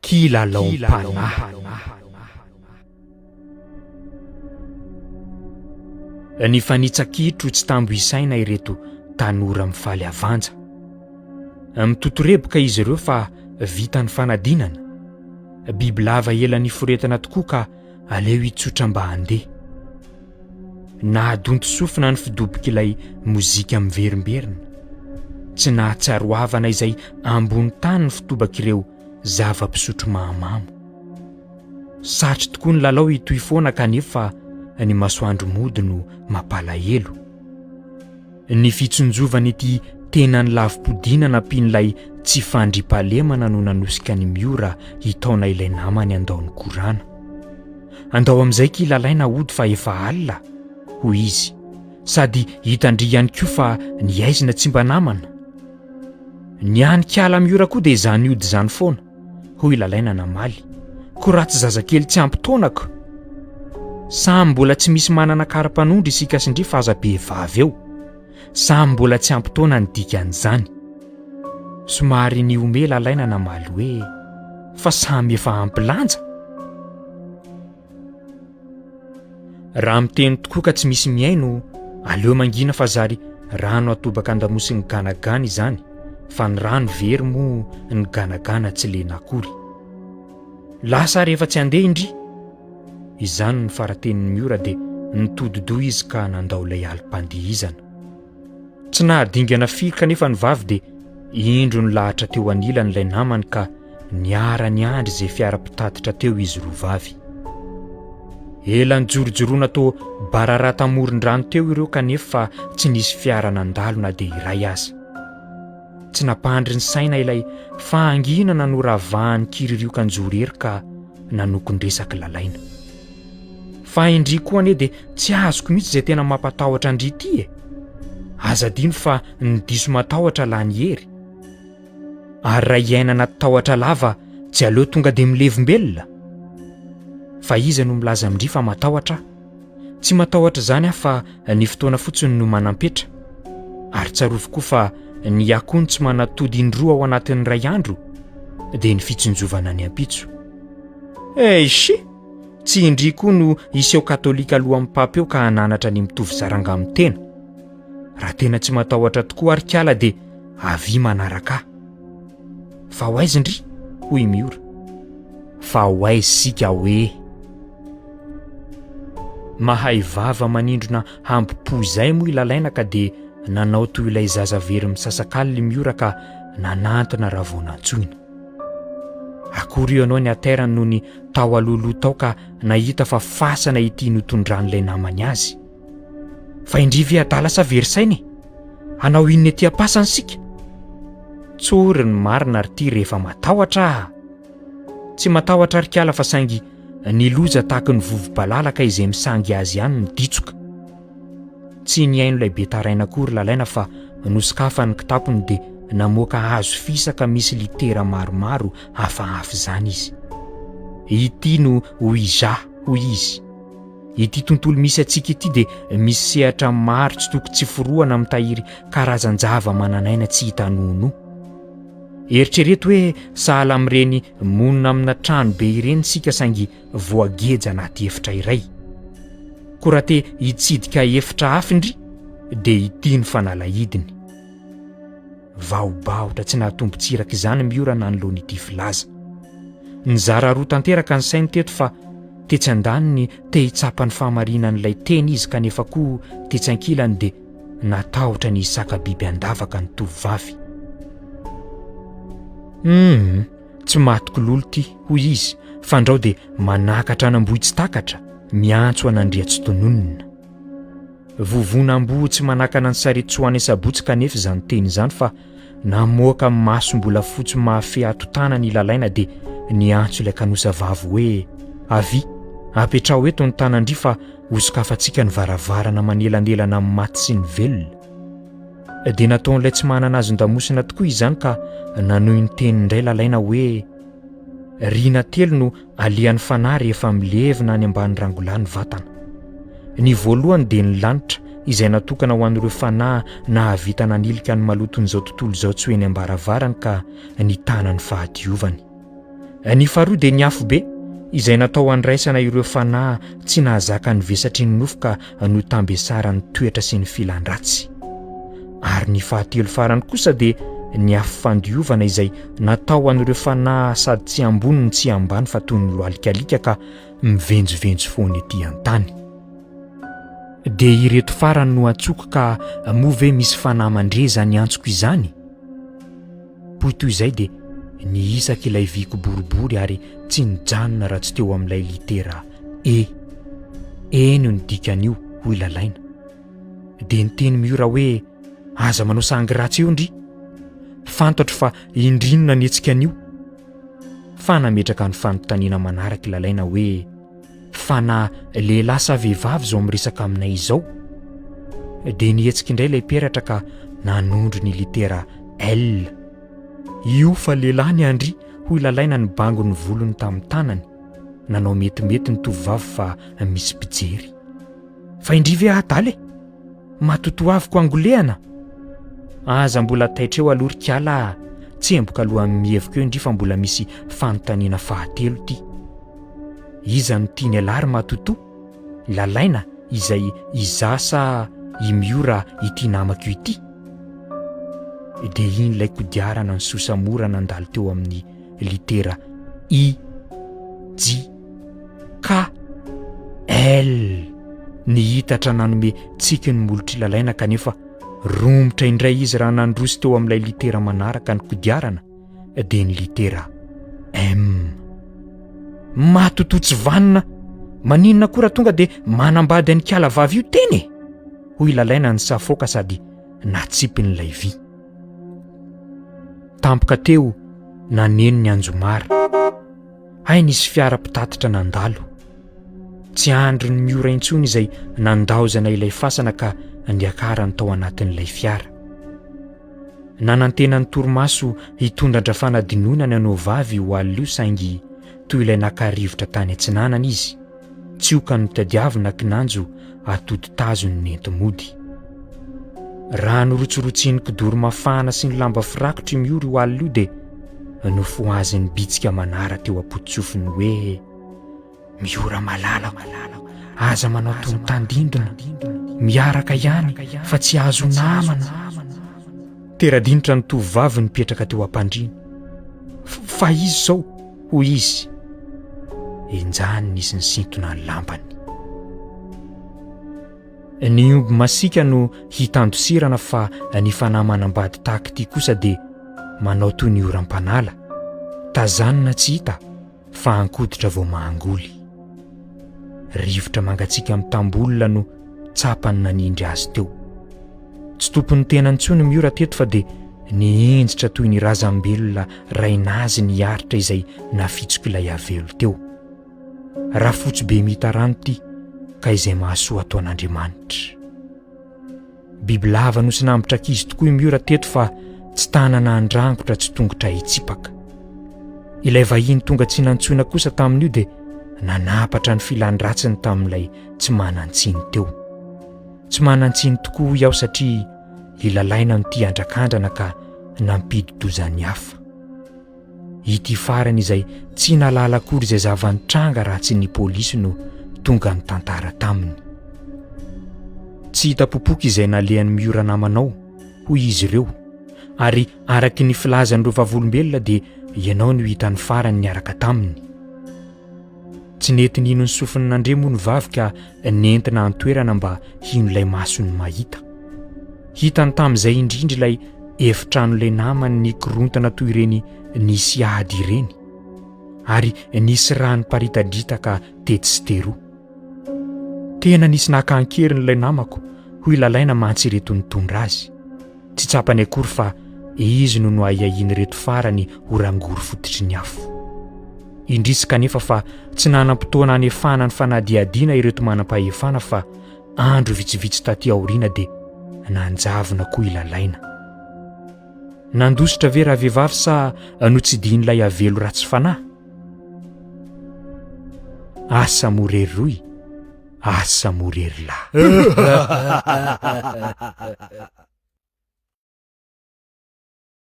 Kilalaom-Panahy. Ny fanitsakitro tsy tambo isaina ireto tanora mifaly avanja. Mitotoreboka izy ireo fa vita ny fanadinana. Biby lava ela ny foretana tokoa ka aleo hitsotra mba handeha. Nahadonto sofina ny fidobok'ilay mozika miverimberina. Tsy nahatsaroavana izay ambony tany ny fitobak'ireo zava-pisotro mahamamo. Satry tokoa ny lalao hitoy foana kanefa ny masoandro mody no mampalahelo. Ny fitsonjovana ity tenany lavim-podina nampian'ilay tsy fandriam-pahalemana no nanosika ny miora hitaona ilay namany andaony korana. Andao amin'izay kilalaina hody fa efa alina hoy izy, sady hitandry ihany koa fa ny aizina tsy mba namana. Ny any kiala miora koa dia izany hody izany foana, hoy lalaina namaly. Ko raha tsy zazakely tsy ampy taonako. Samy mbola tsy misy manana kara-panondry isika sindry fa aza be vavy eo. Samy mbola tsy ampy taona ny dikan'izany. Somary ny ome lalaina namaly hoe fa samy efa ampilanja. Raha miteny tokoa ka tsy misy miaino, aleo mangina fa zary rano atobaka andamosiny ganagana izany, fa ny rano very moa ny ganagana tsy lena akory. Lasa rehefa tsy handeha indry. Izany ny faratenin'ny miora dia nitodidoha izy ka nandao ilay alim-pandihizana. Tsy nahadingana firy kanefa ny vavy dia indro ny lahatra teo anilan'ilay namany ka niara ny andry izay fiara-pitatitra teo izy roa vavy. Ela nijorojoroana tao bararata amoron-drano teo ireo kanefa tsy nisy fiara nandalo na dia iray aza. Tsy nampandry ny saina ilay fahanginana no ravahan'ny kiririokan-jorery ka nanokon-dresaky lalaina. Fa indry koa anie dia tsy azoko mihitsy izay tena mampatahotra andry ity e. Aza dino fa ny diso matahotra la ny hery. Ary raha iaina anaty tahotra lava tsy aleo tonga dia milevimbelona. Fa iza no milaza amindry fa matahotra? Tsy matahotra izany aho fa ny fotoana fotsiny no manampetra. Ary tsarovy koa fa ny akony tsy manatody indroa ao anatin'ny ray andro dia ny fitsonjovana ny ampitso. Eishi! Tsy indry koa no iseho katolika aloha amin'ny papy eo ka hananatra ny mitovy zaranga amin'ny tena. Raha tena tsy matahotra tokoa ary kiala dia avy manaraka. Fa ho aiza indry? Hoy miora. Fa ho aiza sika hoe? Mahay vava manindrona hampipo izay moa ilalaina ka dia nanao toy ilay zaza very misasakaly miora ka nanantona raha vao nantsoina. Akory ianao ny aterany noho ny tao aloloha tao ka nahita fa fasana ity notondran'ilay namany azy. Fa indrivy adala sa very sainy? Hanao inona ety am-pasany sika? Tsory ny marina ary ity rehefa matahotra. Tsy matahotra ary kiala fa saingy ny loza tahaka ny vovo-balalaka izay misangy azy ihany ny ditsoka. Tsy niaino ilay betaraina akory lalaina fa nosokafa ny kitapony dia namoaka hazo fisaka misy litera maromaro hafahafa izany izy. Ity no hoiza hoy izy. Ity tontolo misy atsika ity dia misy sehatra maro tsy toko tsy foroana mitahiry karazan-java mananaina tsy hitanono. Eritrereto hoe sahala amin'ireny monina amina trano be ireny sika saingy voageja anaty efitra iray. Ko raha te hitsidika efitra hafa indry dia ity ny fanalahidiny. Vaobaotra tsy nahatombo-tsiraka izany miora nanoloan'ity filaza. Nizara roa tanteraka ny sainy teto fa tetsy andaniny te hitsapa ny fahamarinan'ilay teny izy kanefa koa tetsy ankilany dia natahotra ny hisaka biby andavaka ny tovovavy. Tsy matoko lolo ity, hoy izy, fa andrao dia manakatra anambohitsy takatra, miantso anandria-tsy tononona. Vovona amboho tsy manakana ny saretsoany sabotsy kanefa izany teny izany fa namoaka masom-bola fotsy mahafehy ato-tana ny lalaina dia niantso ilay kanosa vavy hoe avy, apetrao eto ny tanandry fa hosokafantsika ny varavarana manelanelana amin'ny maty sy ny velona. Dia nataon'ilay tsy manana azy ndamosina tokoa izany ka nanohy ny tenindray lalaina hoe riana telo no alian'ny fanahy rehefa milevina any ambany rangolany vatana. Ny voalohany dia ny lanitra izay natokana ho an'ireo fanahy nahavita nanilika ny maloton'izao tontolo izao tsy hoe ny ambaravarany ka ny tanany fahadiovany. Ny faharoa dia ny afo be izay natao handraisana ireo fanahy tsy nahazaka ny vesatry ny nofo ka no tambesara ny toetra sy ny filan-dratsy. Ary ny fahatelo farany kosa dia ny afo fandiovana izay natao an'ireo fanahy sady tsy ambony ny tsy ambany fa toy ny loalikalika ka mivenjovenjo foana ety an-tany. Dia ireto farany no antsoiko ka moa ve misy fanahy mandreza ny antsoko izany? Poy toy izay dia ny isaka ilay viko boribory ary tsy nijanona raha tsy teo amin'ilay litera E. Eny ny dikan'io hoy lalaina. Dia nyteny miora hoe aza manao sangy ratsy eo ndry. Fantatro fa indrinona ny etsika'io. Fa nametraka ny fanontaniana manaraka lalaina hoe fa na lehilahy sa vehivavy izao miresaka aminay izao. Dia nihetsiky indray ilay peratra ka nanondro ny litera L. Io fa lehilahy ny andry hoy lalaina ny bango ny volony tamin'ny tanany. Nanao metimety ny tovovavy fa misy mpijery. Fa indry ve adaly? Matotoaviko angolehana. Aza mbola taitra eo alorikala, tsemboka aloha mihevoko eo indry fa mbola misy fanontaniana fahatelo ity. Iza no tiany alary matoto? Lalaina izay izasa imiora ity namako ity. Dia iny ilay kodiarana ny sosamora nandalo teo amin'ny litera I, J, K, L. Ny hitatra nanome tsiky ny molotry lalaina kanefa romotra indray izy raha nandroso teo amin'ilay litera manaraka ny kodiarana dia ny litera M. Matoto tsy vanina, maninona koa raha tonga dia manambady any kalavavy io teny e, hoy lalaina ny safoka sady natsipin'ilay vy. Tampoka teo naneno ny anjomara. Hay nisy fiara-pitatitra nandalo. Tsy andro ny miora intsony izay nandaozana ilay fasana ka niakarany tao anatin'ilay fiara. Nanantena ny torimaso hitondra fanadinonana anao vavy ho alio saingy toy ilay nakarivotra tany antsinanana izy. Tsioka ny tadiavina kinanjo atoto tazo ny nentomody. Rano rotsorotsiny kidoro mafana sy ny lamba firakotry miory ho alio dia nofo azy ny bitsika manara teo apotsofiny hoe miora malala, aza manao tonontandindona, miaraka ihany fa tsy azo namana. Teradinitra ny tovovavy nipetraka teo am-pandriana. Fa izy zao hoy izy. Enjany nisy ny sintona ny lambany. Ny omby masika no hitandosirana fa ny fanahy manambady tahaka ity kosa dia manao toy ny oram-panala, tazanina tsy hita fa ankoditra vao mahangoly. Rivotra mangatsika amin'ny tambolona no tsapany nanindry azy teo. Tsy tompony tena intsony miora teto fa dia ny enjitra toy ny razambelona rainazy ny aritra izay nafitsoko ilay avelo teo. Raha fotsy be mita rano ity ka izay mahasoa atao an'Andriamanitra. Bibilava no sy nambotra ankizy tokoa miora teto fa tsy tanana andrangotra tsy tongotra hitsipaka. Ilay vahiny tonga tsy nantsoina kosa tamin'io dia nanapatra ny filan-dratsiny tamin'ilay tsy manantsiny teo. Tsy manantsiny tokoa iaho satria ilalaina n'ity andrakandrana ka nampidi-dozany hafa. Ity farany izay tsy nalala akory izay zavanitranga raha tsy ny polisy no tonga ny tantara taminy. Tsy hita popoka izay nalehan'ny miora namanao hoy izy ireo, ary araky ny filazan'ireo vavolombelona dia ianao no hitan'ny farany niaraka taminy. Tsy nety nino ny sofiny nandre moa ny vavy ka nentina antoerana mba hino ilay masony mahita. Hitany tamin'izay indrindra ilay efitrano ilay namany nikorontana toy ireny nisy ady ireny, ary nisy rano paritadritaka tety sy teroa. Tena nisy nakankeriny ilay namako hoy lalaina mantsireto nitondra azy. Tsy tsapany akory fa izy no noahiahiny reto farany orangory fototry ny afo. Indrisy kanefa fa tsy nanam-potoana hanefana ny fanadiadiana ireto manam-pahefana fa andro vitsivitsy taty aoriana dia nanjavona koa ilalaina. Nandositra ve raha vehivavy sa notsidin'ilay avelo ratsy fanahy? Asa morery roy, asa morery lahy.